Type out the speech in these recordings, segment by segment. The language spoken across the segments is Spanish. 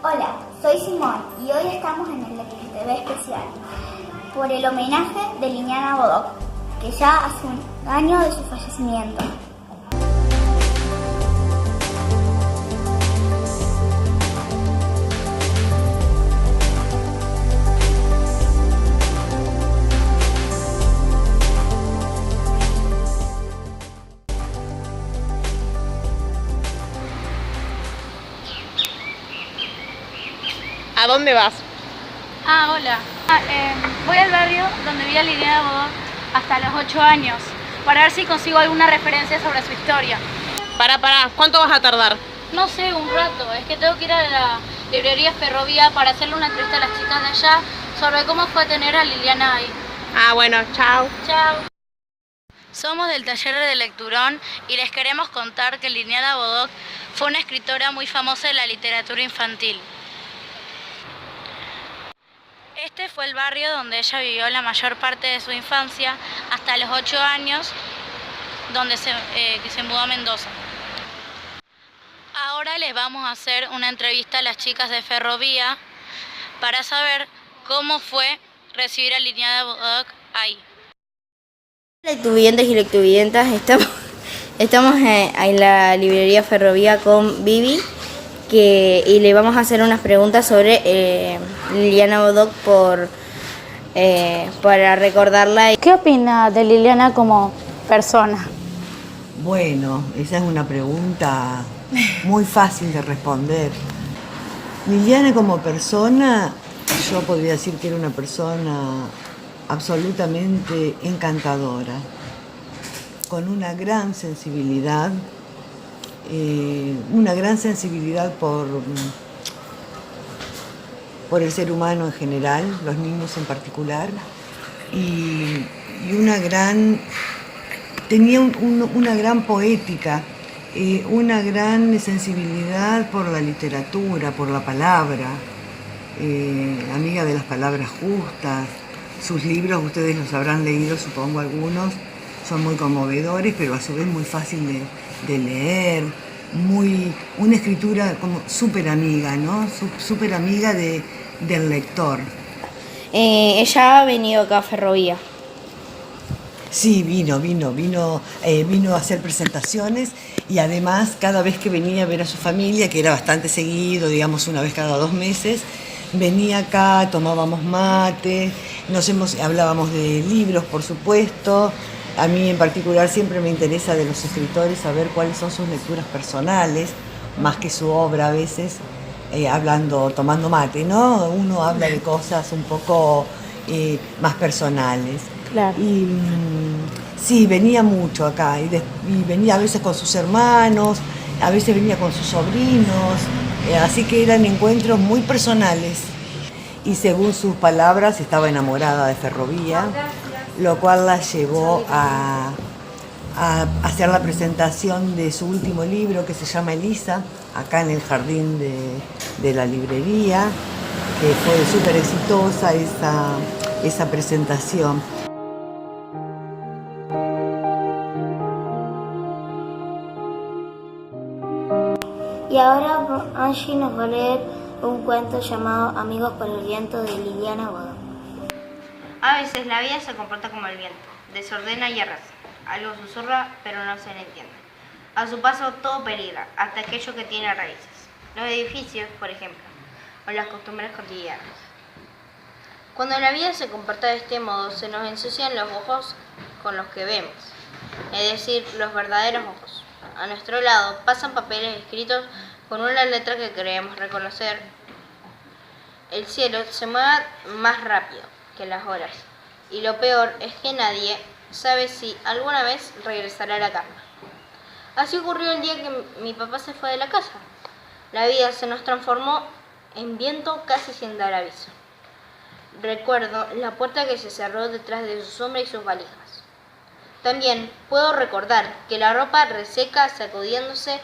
Hola, soy Simón y hoy estamos en el TV especial por el homenaje de Liliana Bodoc, que ya hace un año de su fallecimiento. ¿A dónde vas? Hola. Voy al barrio donde vi a Liliana Bodoc hasta los 8 años, para ver si consigo alguna referencia sobre su historia. Pará, ¿cuánto vas a tardar? No sé, un rato. Es que tengo que ir a la librería Ferrovía para hacerle una entrevista a las chicas de allá sobre cómo fue tener a Liliana ahí. Bueno, chao. Chao. Somos del taller de Lecturón y les queremos contar que Liliana Bodoc fue una escritora muy famosa de la literatura infantil. Este fue el barrio donde ella vivió la mayor parte de su infancia, hasta los 8 años, donde que se mudó a Mendoza. Ahora les vamos a hacer una entrevista a las chicas de Ferrovía para saber cómo fue recibir a Liliana Bodoc ahí. Lectuvientes y lectuvientas, estamos en la librería Ferrovía con Vivi y le vamos a hacer unas preguntas sobre Liliana Bodoc para recordarla. ¿Qué opina de Liliana como persona? Bueno, esa es una pregunta muy fácil de responder. Liliana como persona, yo podría decir que era una persona absolutamente encantadora, con una gran sensibilidad por el ser humano en general, los niños en particular, y tenía una gran poética, una gran sensibilidad por la literatura, por la palabra, amiga de las palabras justas. Sus libros, ustedes los habrán leído, supongo algunos, son muy conmovedores, pero a su vez muy fácil de leer, una escritura como súper amiga, ¿no? Súper amiga del lector. Ella ha venido acá a Ferrovía. Sí, vino a hacer presentaciones y además cada vez que venía a ver a su familia, que era bastante seguido, digamos una vez cada 2 meses, venía acá, tomábamos mate, hablábamos de libros, por supuesto. A mí en particular siempre me interesa de los escritores saber cuáles son sus lecturas personales, más que su obra a veces, tomando mate, ¿no? Uno habla de cosas un poco más personales. Claro. Y sí, venía mucho acá y venía a veces con sus hermanos, a veces venía con sus sobrinos, así que eran encuentros muy personales. Y según sus palabras, estaba enamorada de Ferrovía, lo cual la llevó a hacer la presentación de su último libro, que se llama Elisa, acá en el jardín de la librería, que fue súper exitosa esa presentación. Y ahora Angie nos va a leer un cuento llamado Amigos por el viento de Liliana Bodoc. A veces la vida se comporta como el viento, desordena y arrasa. Algo susurra, pero no se le entiende. A su paso todo peligra, hasta aquello que tiene raíces. Los edificios, por ejemplo, o las costumbres cotidianas. Cuando la vida se comporta de este modo, se nos ensucian los ojos con los que vemos, es decir, los verdaderos ojos. A nuestro lado pasan papeles escritos con una letra que creemos reconocer. El cielo se mueve más rápido que las horas, y lo peor es que nadie sabe si alguna vez regresará a la calma. Así ocurrió el día que mi papá se fue de la casa. La vida se nos transformó en viento casi sin dar aviso. Recuerdo la puerta que se cerró detrás de su sombra y sus valijas. También puedo recordar que la ropa reseca sacudiéndose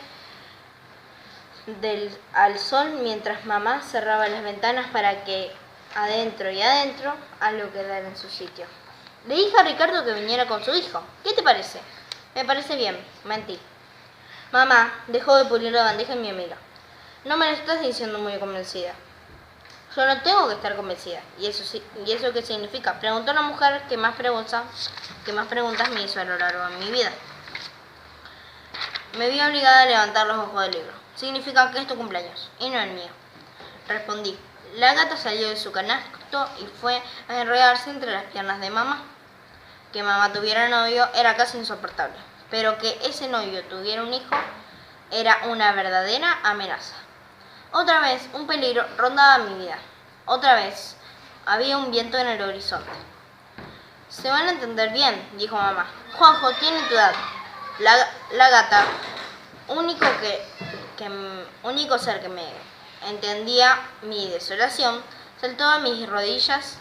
al sol mientras mamá cerraba las ventanas para que adentro algo quedara en su sitio. Le dije a Ricardo que viniera con su hijo. ¿Qué te parece? Me parece bien, mentí. Mamá dejó de pulir la bandeja y me miró. No me lo estás diciendo muy convencida. Yo no tengo que estar convencida. ¿Y eso qué significa? Preguntó la mujer que más preguntas me hizo a lo largo de mi vida. Me vi obligada a levantar los ojos del libro. Significa que es tu cumpleaños y no el mío. Respondí. La gata salió de su canasto y fue a enrollarse entre las piernas de mamá. Que mamá tuviera novio era casi insoportable, pero que ese novio tuviera un hijo era una verdadera amenaza. Otra vez un peligro rondaba mi vida. Otra vez había un viento en el horizonte. Se van a entender bien, dijo mamá. Juanjo tiene tu edad. La gata, único ser que me entendía mi desolación, saltó a mis rodillas.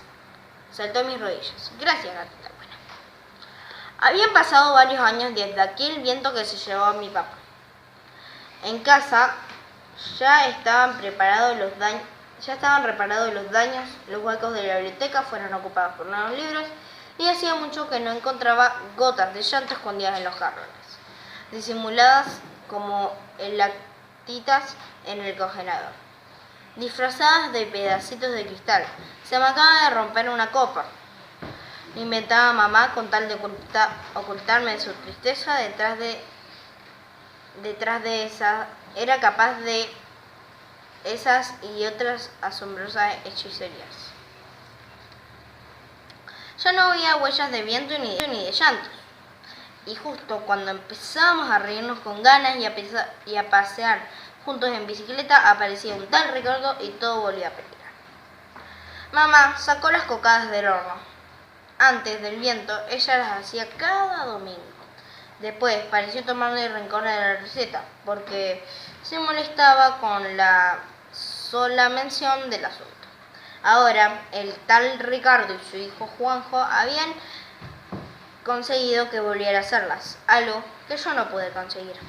Gracias, gatita buena. Habían pasado varios años desde aquel viento que se llevó a mi papá. En casa ya estaban reparados los daños, los huecos de la biblioteca fueron ocupados por nuevos libros y hacía mucho que no encontraba gotas de llanto escondidas en los jarrones, disimuladas como lactitas en el congelador, disfrazadas de pedacitos de cristal. Se me acaba de romper una copa, inventaba mamá con tal de ocultarme de su tristeza detrás de esa. Era capaz de esas y otras asombrosas hechicerías. Ya no había huellas de viento ni de llantos. Y justo cuando empezábamos a reírnos con ganas y a pasear juntos en bicicleta, aparecía un tal Ricardo y todo volvía a peligrar. Mamá sacó las cocadas del horno. Antes del viento, ella las hacía cada domingo. Después pareció tomarle rencor a la receta, porque se molestaba con la sola mención del asunto. Ahora, el tal Ricardo y su hijo Juanjo habían conseguido que volviera a hacerlas, algo que yo no pude conseguir.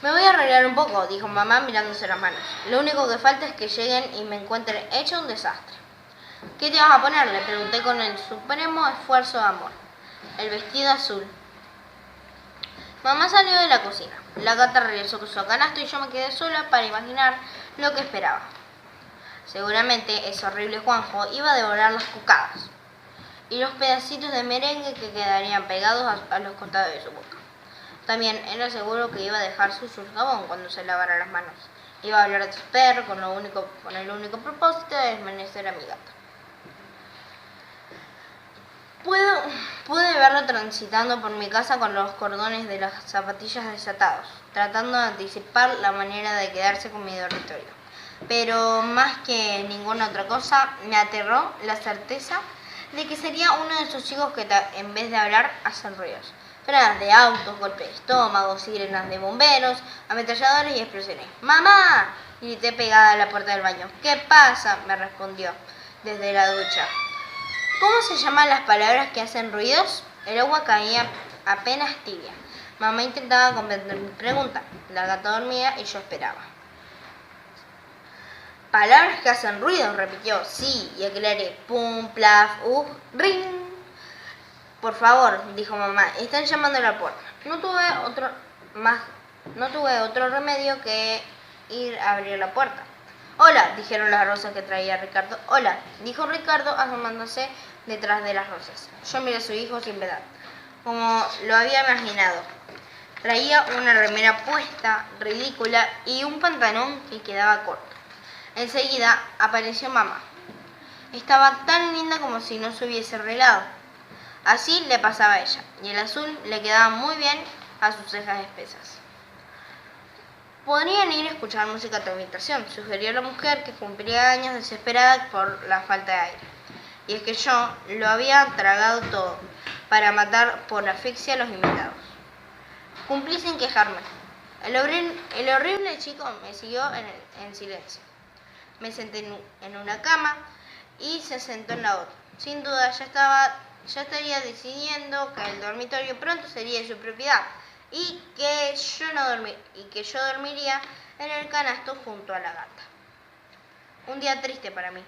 Me voy a arreglar un poco, dijo mamá mirándose las manos. Lo único que falta es que lleguen y me encuentren hecho un desastre. ¿Qué te vas a poner?, le pregunté con el supremo esfuerzo de amor. El vestido azul. Mamá salió de la cocina. La gata regresó con su canasto y yo me quedé sola para imaginar lo que esperaba. Seguramente ese horrible Juanjo iba a devorar las cocadas y los pedacitos de merengue que quedarían pegados a los costados de su boca. También era seguro que iba a dejar sucio el jabón cuando se lavara las manos. Iba a hablar de su perro con el único propósito de desmerecer a mi gata. Pude verlo transitando por mi casa con los cordones de las zapatillas desatados, tratando de anticipar la manera de quedarse con mi dormitorio. Pero más que ninguna otra cosa, me aterró la certeza de que sería uno de esos chicos que en vez de hablar hacen ruidos. Frenas de autos, golpes de estómago, sirenas de bomberos, ametralladores y explosiones. ¡Mamá!, grité pegada a la puerta del baño. ¿Qué pasa?, me respondió desde la ducha. ¿Cómo se llaman las palabras que hacen ruidos? El agua caía apenas tibia. Mamá intentaba comprender mi pregunta. La gata dormía y yo esperaba. Palabras que hacen ruidos, repitió. Sí, y aclaré. Pum, plaf, ring. Por favor, dijo mamá, están llamando a la puerta. No tuve otro remedio que ir a abrir la puerta. Hola, dijeron las rosas que traía Ricardo. Hola, dijo Ricardo asomándose detrás de las rosas. Yo miré a su hijo sin piedad, como lo había imaginado. Traía una remera puesta, ridícula, y un pantalón que quedaba corto. Enseguida apareció mamá. Estaba tan linda como si no se hubiese arreglado. Así le pasaba a ella, y el azul le quedaba muy bien a sus cejas espesas. Podrían ir a escuchar música a tu habitación, sugirió la mujer que cumplía años desesperada por la falta de aire. Y es que yo lo había tragado todo, para matar por asfixia a los invitados. Cumplí sin quejarme. El horrible chico me siguió en silencio. Me senté en una cama y se sentó en la otra. Sin duda ya estaría decidiendo que el dormitorio pronto sería de su propiedad y que yo dormiría en el canasto junto a la gata. Un día triste para mí.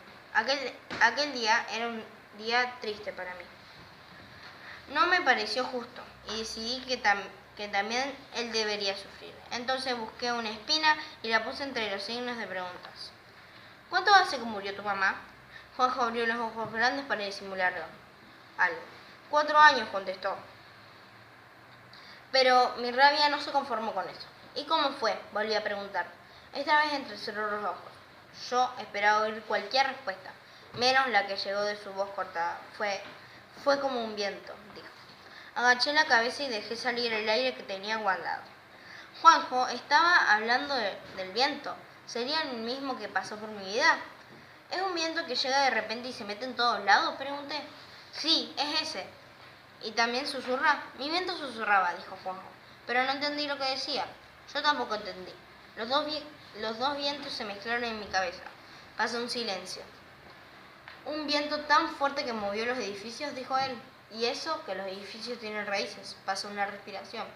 Aquel día era un día triste para mí. No me pareció justo y decidí que también él debería sufrir. Entonces busqué una espina y la puse entre los signos de preguntas. ¿Cuánto hace que murió tu mamá? Juanjo abrió los ojos grandes para disimularlo. Algo. 4 años, contestó. Pero mi rabia no se conformó con eso. ¿Y cómo fue?, volví a preguntar. Esta vez entrecerró los ojos. Yo esperaba oír cualquier respuesta, menos la que llegó de su voz cortada. Fue como un viento, dijo. Agaché la cabeza y dejé salir el aire que tenía guardado. Juanjo estaba hablando del viento. ¿Sería el mismo que pasó por mi vida? ¿Es un viento que llega de repente y se mete en todos lados?, pregunté. Sí, es ese. ¿Y también susurra? Mi viento susurraba, dijo Juanjo, pero no entendí lo que decía. Yo tampoco entendí. Los dos vientos se mezclaron en mi cabeza. Pasó un silencio. Un viento tan fuerte que movió los edificios, dijo él. Y eso, que los edificios tienen raíces. Pasó una respiración.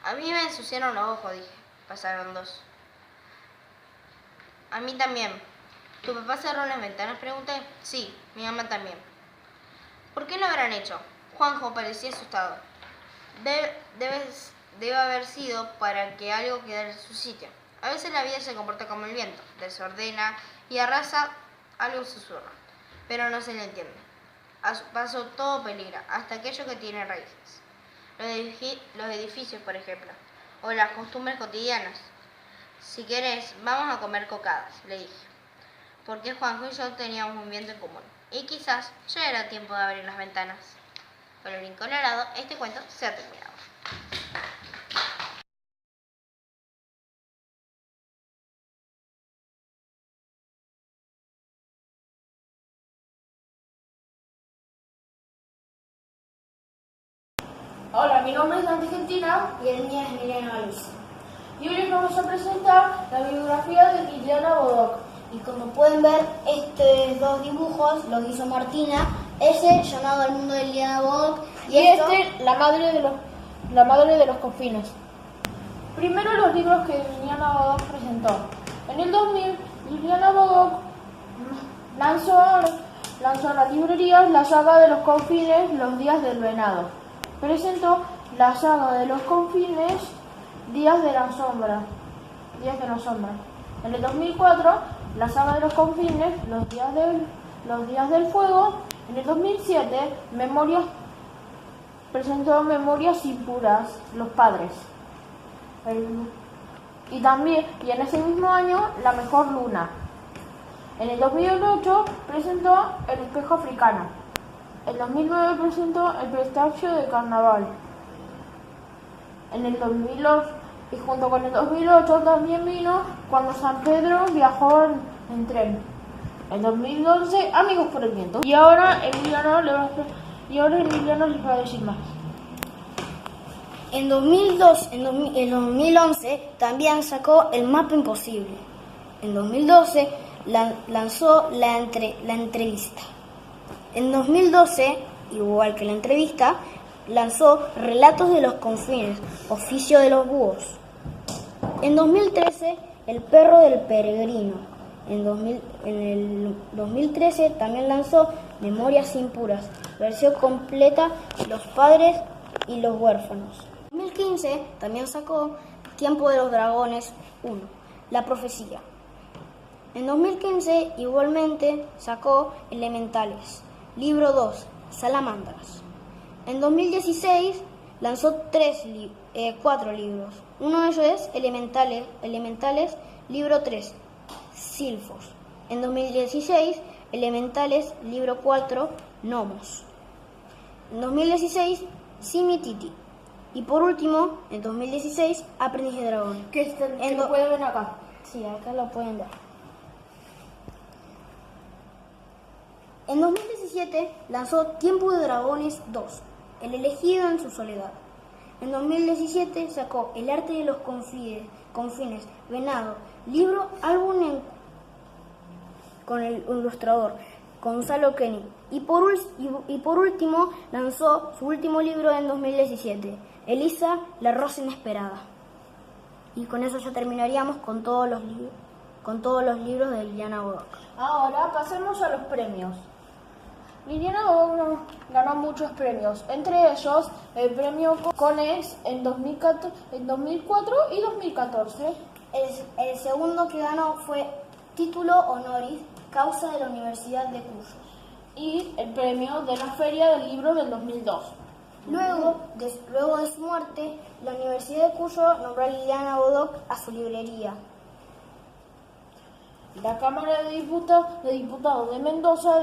A mí me ensuciaron los ojos, dije. Pasaron 2. A mí también. ¿Tu papá cerró las ventanas?, pregunté. Sí, mi mamá también. ¿Por qué lo habrán hecho? Juanjo parecía asustado. Debe haber sido para que algo quedara en su sitio. A veces la vida se comporta como el viento, desordena y arrasa, algo susurra, pero no se le entiende. A su paso todo peligra, hasta aquello que tiene raíces. Los edificios, por ejemplo, o las costumbres cotidianas. Si querés, vamos a comer cocadas, le dije, porque Juanjo y yo teníamos un viento en común, y quizás ya era tiempo de abrir las ventanas. Colorín colorado, este cuento se ha terminado. Hola, mi nombre es Dante Argentina Y el mío es Emiliano Alice. y hoy les vamos a presentar la biografía de Liliana Bodoc. Y como pueden ver, estos 2 dibujos los hizo Martina. Ese llamado El mundo de Liliana Bodoc Y la madre de los confines. Primero los libros que Liliana Bodoc presentó. En el 2000, Liliana Bodoc lanzó a las librerías la saga de los confines, Los días del venado. Presentó la saga de los confines, Días de la sombra. En el 2004, la saga de los confines, Los días del fuego. En el 2007, presentó Memorias impuras, Los padres. Y en ese mismo año, La mejor luna. En el 2008 presentó El espejo africano. En 2009 presentó El presagio de carnaval. En el 2008, y junto con el 2008 también vino Cuando San Pedro viajó en tren. En 2011, Amigos por el viento. Y ahora Emiliano les va a decir más. En 2011 también sacó El mapa imposible. En 2012 lanzó la entrevista. En 2012, igual que la entrevista, lanzó Relatos de los confines, Oficio de los búhos. En 2013, El perro del peregrino. En el 2013 también lanzó Memorias impuras, versión completa, Los padres y los huérfanos. En 2015 también sacó Tiempo de los dragones 1, La profecía. En 2015 igualmente sacó Elementales, libro 2, Salamandras. En 2016 lanzó 4 libros. Uno de ellos es Elementales, libro 3, Silfos. En 2016, Elementales, libro 4, Gnomos. En 2016, Simititi. Y por último, en 2016, Aprendiz de Dragón. Que lo pueden ver acá. Sí, acá lo pueden ver. En 2017 lanzó Tiempo de Dragones 2, El elegido en su soledad. En 2017 sacó El arte de los confines, Venado, libro, álbum con el ilustrador Gonzalo Kenny. Y por último lanzó su último libro en 2017, Elisa, la rosa inesperada. Y con eso ya terminaríamos con todos los libros de Liliana Bodoc. Ahora pasemos a los premios. Liliana Bodoc ganó muchos premios, entre ellos el premio Konex en 2004 y 2014. El segundo que ganó fue título honoris causa de la Universidad de Cuyo. Y el premio de la Feria del Libro del 2002. Luego de su muerte, la Universidad de Cuyo nombró a Liliana Bodoc a su librería. La Cámara de Diputados de Mendoza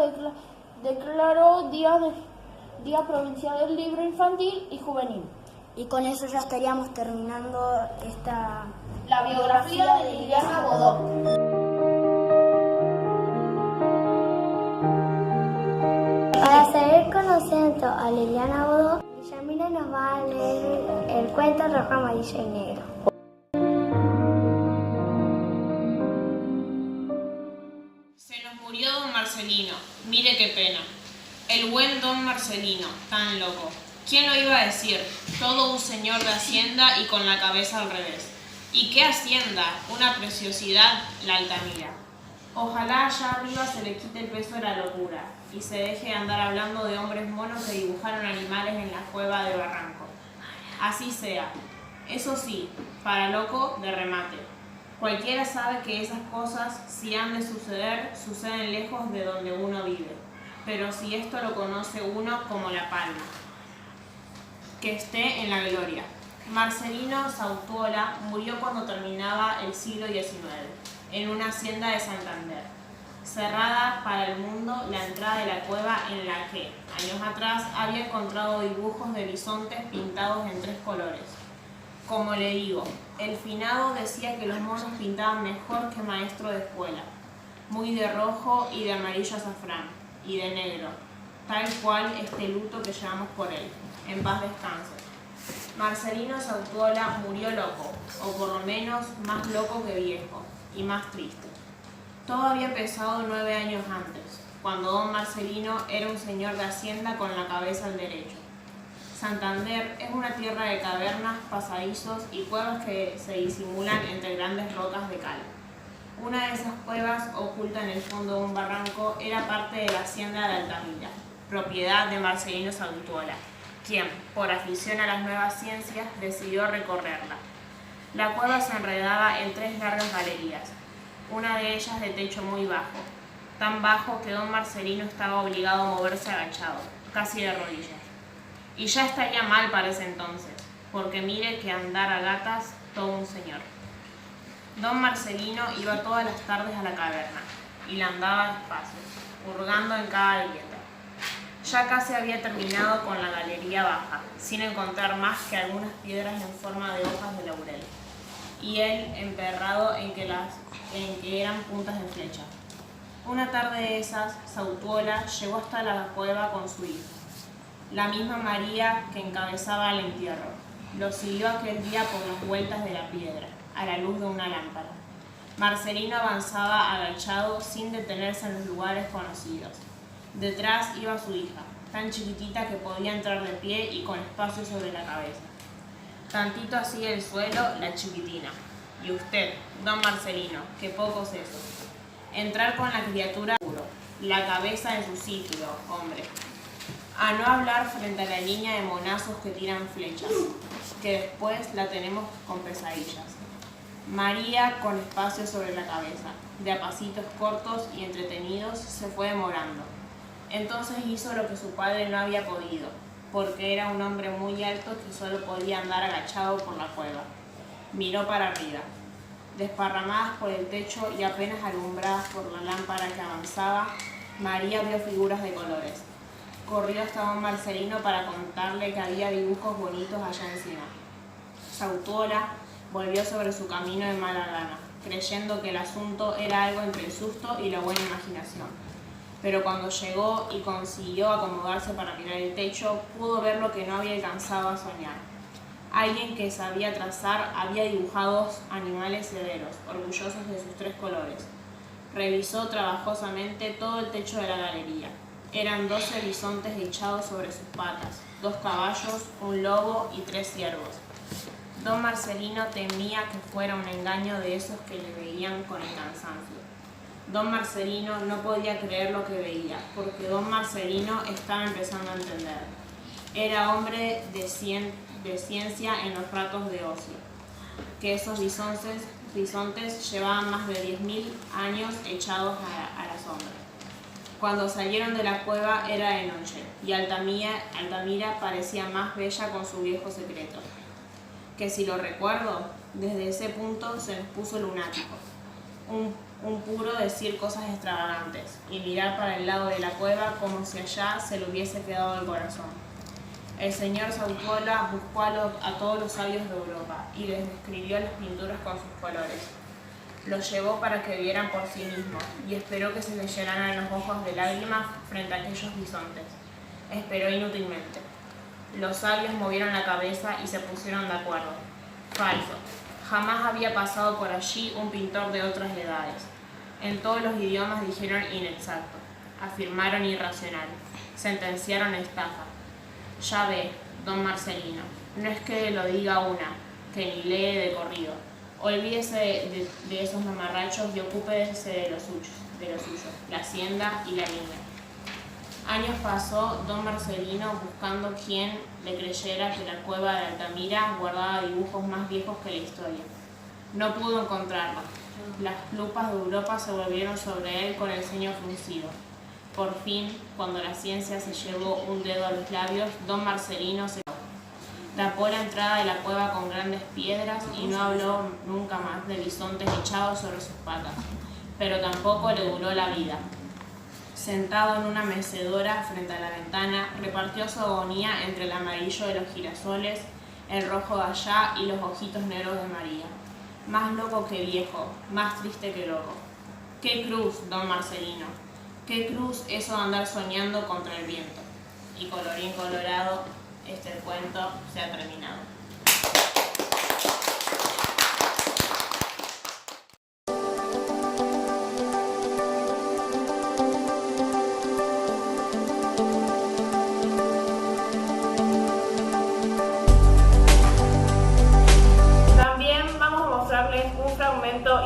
declaró Día Provincial del Libro Infantil y Juvenil. Y con eso ya estaríamos terminando La biografía de Liliana Bodoc. Para seguir conociendo a Liliana Bodoc, Yamila nos va a leer el cuento Rojo, Amarillo y Negro. Se nos murió don Marcelino, mire qué pena. El buen don Marcelino, tan loco. ¿Quién lo iba a decir? Todo un señor de Hacienda y con la cabeza al revés. ¿Y qué Hacienda? Una preciosidad, la Altamira. Ojalá allá arriba se le quite el peso de la locura y se deje de andar hablando de hombres monos que dibujaron animales en la cueva de Barranco. Así sea. Eso sí, para loco de remate. Cualquiera sabe que esas cosas, si han de suceder, suceden lejos de donde uno vive. Pero si esto lo conoce uno como la palma. Que esté en la gloria. Marcelino Sautuola murió cuando terminaba el siglo XIX, en una hacienda de Santander. Cerrada para el mundo la entrada de la cueva en la que, años atrás, había encontrado dibujos de bisontes pintados en 3 colores. Como le digo, el finado decía que los monos pintaban mejor que maestro de escuela, muy de rojo y de amarillo azafrán, y de negro, tal cual este luto que llevamos por él. En paz descanse. Marcelino Sautuola murió loco, o por lo menos más loco que viejo, y más triste. Todo había empezado 9 años antes, cuando don Marcelino era un señor de hacienda con la cabeza al derecho. Santander es una tierra de cavernas, pasadizos y cuevas que se disimulan entre grandes rocas de cal. Una de esas cuevas, oculta en el fondo de un barranco, era parte de la hacienda de Altamira, propiedad de Marcelino Sautuola, quien, por afición a las nuevas ciencias, decidió recorrerla. La cueva se enredaba en 3 largas galerías, una de ellas de techo muy bajo, tan bajo que don Marcelino estaba obligado a moverse agachado, casi de rodillas. Y ya estaría mal para ese entonces, porque mire que andar a gatas todo un señor. Don Marcelino iba todas las tardes a la caverna, y la andaba despacio, hurgando en cada grieta. Ya casi había terminado con la galería baja, sin encontrar más que algunas piedras en forma de hojas de laurel, y él emperrado en que eran puntas de flecha. Una tarde de esas, Sautuola llegó hasta la cueva con su hija, la misma María que encabezaba el entierro. Lo siguió aquel día por las vueltas de la piedra, a la luz de una lámpara. Marcelino avanzaba agachado sin detenerse en los lugares conocidos. Detrás iba su hija, tan chiquitita que podía entrar de pie y con espacio sobre la cabeza. Tantito así el suelo, la chiquitina. Y usted, don Marcelino, que poco es eso. Entrar con la criatura puro, la cabeza en su sitio, hombre. A no hablar frente a la niña de monazos que tiran flechas, que después la tenemos con pesadillas. María con espacio sobre la cabeza, de a pasitos cortos y entretenidos, se fue demorando. Entonces hizo lo que su padre no había podido, porque era un hombre muy alto que solo podía andar agachado por la cueva. Miró para arriba. Desparramadas por el techo y apenas alumbradas por la lámpara que avanzaba, María vio figuras de colores. Corrió hasta don Marcelino para contarle que había dibujos bonitos allá encima. Sautuola volvió sobre su camino de mala gana, creyendo que el asunto era algo entre el susto y la buena imaginación. Pero cuando llegó y consiguió acomodarse para mirar el techo, pudo ver lo que no había alcanzado a soñar. Alguien que sabía trazar había dibujado animales severos, orgullosos de sus 3 colores. Revisó trabajosamente todo el techo de la galería. Eran 12 bisontes echados sobre sus patas, 2 caballos, un lobo y 3 ciervos. Don Marcelino temía que fuera un engaño de esos que le veían con el cansancio. Don Marcelino no podía creer lo que veía, porque don Marcelino estaba empezando a entender. Era hombre de ciencia en los ratos de ocio, que esos bisontes llevaban más de 10.000 años echados a la sombra. Cuando salieron de la cueva era de noche, y Altamira parecía más bella con su viejo secreto, que si lo recuerdo, desde ese punto se nos puso lunático. Un puro decir cosas extravagantes y mirar para el lado de la cueva como si allá se le hubiese quedado el corazón. El señor Sautuola buscó a todos los sabios de Europa y les describió las pinturas con sus colores. Los llevó para que vieran por sí mismos y esperó que se les llenaran los ojos de lágrimas frente a aquellos bisontes. Esperó inútilmente. Los sabios movieron la cabeza y se pusieron de acuerdo. Falso. Jamás había pasado por allí un pintor de otras edades. En todos los idiomas dijeron inexacto, afirmaron irracional, sentenciaron estafa. Ya ve, don Marcelino, no es que lo diga una, que ni lee de corrido. Olvídese de esos mamarrachos y ocúpese de lo suyo, la hacienda y la niña. Años pasó don Marcelino buscando quien le creyera que la cueva de Altamira guardaba dibujos más viejos que la historia. No pudo encontrarlos. Las lupas de Europa se volvieron sobre él con el ceño fruncido. Por fin, cuando la ciencia se llevó un dedo a los labios, don Marcelino se tapó la entrada de la cueva con grandes piedras y no habló nunca más de bisontes echados sobre sus patas, pero tampoco le duró la vida. Sentado en una mecedora frente a la ventana, repartió su agonía entre el amarillo de los girasoles, el rojo de allá y los ojitos negros de María. Más loco que viejo, más triste que loco. ¡Qué cruz, don Marcelino! ¡Qué cruz eso de andar soñando contra el viento! Y colorín colorado, este cuento se ha terminado.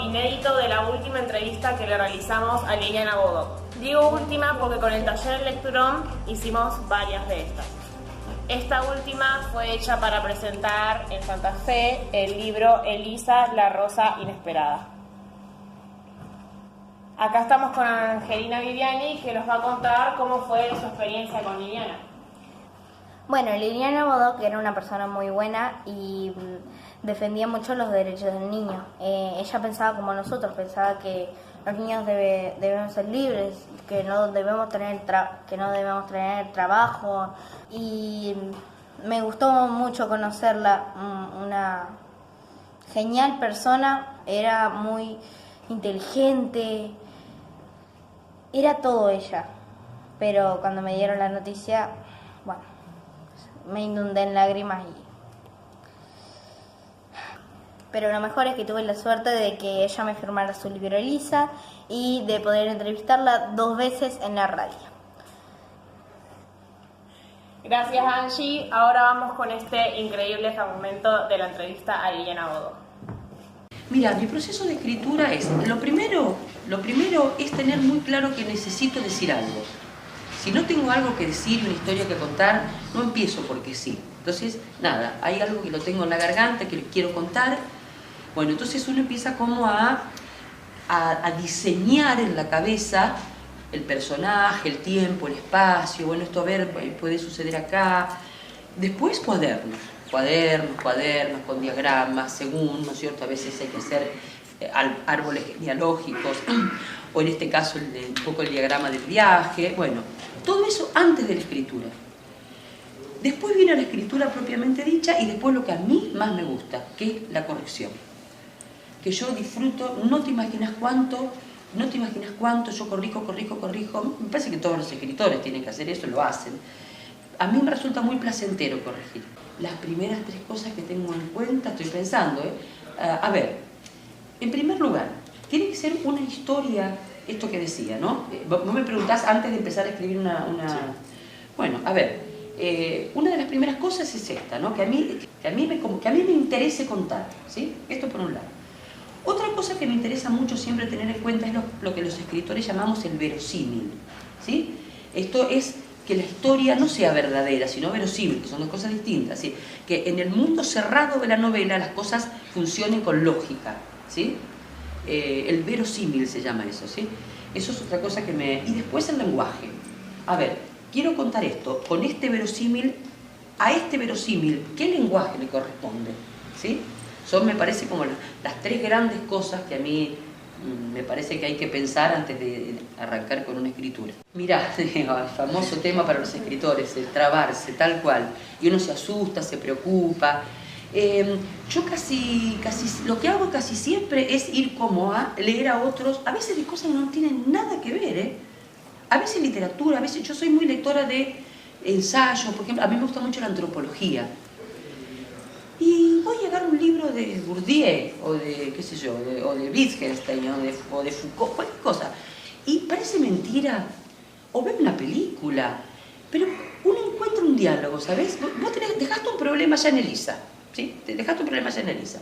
Inédito de la última entrevista que le realizamos a Liliana Bodoc. Digo última porque con el taller de lecturón hicimos varias de estas. Esta última fue hecha para presentar en Santa Fe el libro Elisa, la rosa inesperada. Acá estamos con Angelina Viviani, que nos va a contar cómo fue su experiencia con Liliana. Bueno, Liliana Bodoc era una persona muy buena y defendía mucho los derechos del niño. Ella pensaba como nosotros, pensaba que los niños debemos ser libres, que no debemos tener trabajo. Y me gustó mucho conocerla, una genial persona, era muy inteligente, era todo ella. Pero cuando me dieron la noticia, bueno, me inundé en lágrimas pero lo mejor es que tuve la suerte de que ella me firmara su libro Elisa y de poder entrevistarla 2 veces en la radio. Gracias, Angie. Ahora vamos con este increíble fragmento de la entrevista a Liliana Bodoc. Mira, mi proceso de escritura es, lo primero es tener muy claro que necesito decir algo. Si no tengo algo que decir, una historia que contar, no empiezo porque sí. Entonces, nada, hay algo que lo tengo en la garganta, que quiero contar. Bueno, entonces uno empieza como a diseñar en la cabeza el personaje, el tiempo, el espacio. Bueno, esto a ver, puede suceder acá. Después cuadernos con diagramas, según, ¿no es cierto? A veces hay que hacer árboles genealógicos, o en este caso un poco el diagrama del viaje. Bueno, todo eso antes de la escritura. Después viene la escritura propiamente dicha y después lo que a mí más me gusta, que es la corrección. Que yo disfruto, no te imaginas cuánto, yo corrijo. Me parece que todos los escritores tienen que hacer eso, lo hacen. A mí me resulta muy placentero corregir. Las primeras 3 cosas que tengo en cuenta, estoy pensando, a ver, en primer lugar, tiene que ser una historia, esto que decía, ¿no? Vos me preguntás antes de empezar a escribir una... Bueno, a ver, una de las primeras cosas es esta, ¿no? Que a mí me interese contar, ¿sí? Esto por un lado. Otra cosa que me interesa mucho siempre tener en cuenta es lo que los escritores llamamos el verosímil, ¿sí? Esto es que la historia no sea verdadera, sino verosímil, que son dos cosas distintas, ¿sí? Que en el mundo cerrado de la novela las cosas funcionen con lógica, ¿sí? El verosímil se llama eso, ¿sí? Eso es otra cosa que me... Y después el lenguaje. A ver, quiero contar esto, con este verosímil, a este verosímil, ¿qué lenguaje le corresponde? ¿Sí? Son, me parece, como las tres grandes cosas que a mí me parece que hay que pensar antes de arrancar con una escritura. Mirá, el famoso tema para los escritores, el trabarse, tal cual. Y uno se asusta, se preocupa. Yo casi lo que hago casi siempre es ir como a leer a otros, a veces de cosas que no tienen nada que ver, ¿eh? A veces literatura, a veces yo soy muy lectora de ensayos, por ejemplo, a mí me gusta mucho la antropología. Y voy a llegar a un libro de Bourdieu, o de, qué sé yo, o de Wittgenstein, o de Foucault, cualquier cosa. Y parece mentira, o veo una película, pero uno encuentra un diálogo, ¿sabes? Vos dejaste un problema ya en Elisa, ¿sí? Te dejaste un problema ya en Elisa.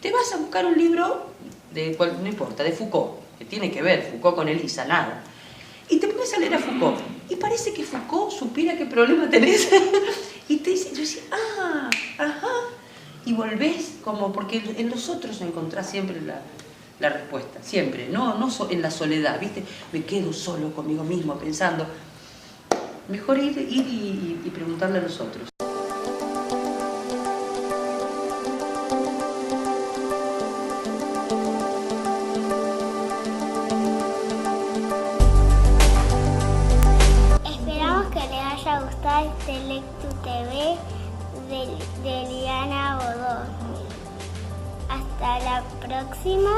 Te vas a buscar un libro, no importa, de Foucault, que tiene que ver Foucault con Elisa, nada. Y te pones a leer a Foucault, y parece que Foucault supiera qué problema tenés, y te dice, yo decía, ajá, y volvés como, porque en los otros encontrás siempre la respuesta, siempre, no en la soledad, ¿viste? Me quedo solo conmigo mismo pensando, mejor ir y preguntarle a los otros. Esperamos que les haya gustado este Lectu TV de Liliana Bodó. Hasta la próxima.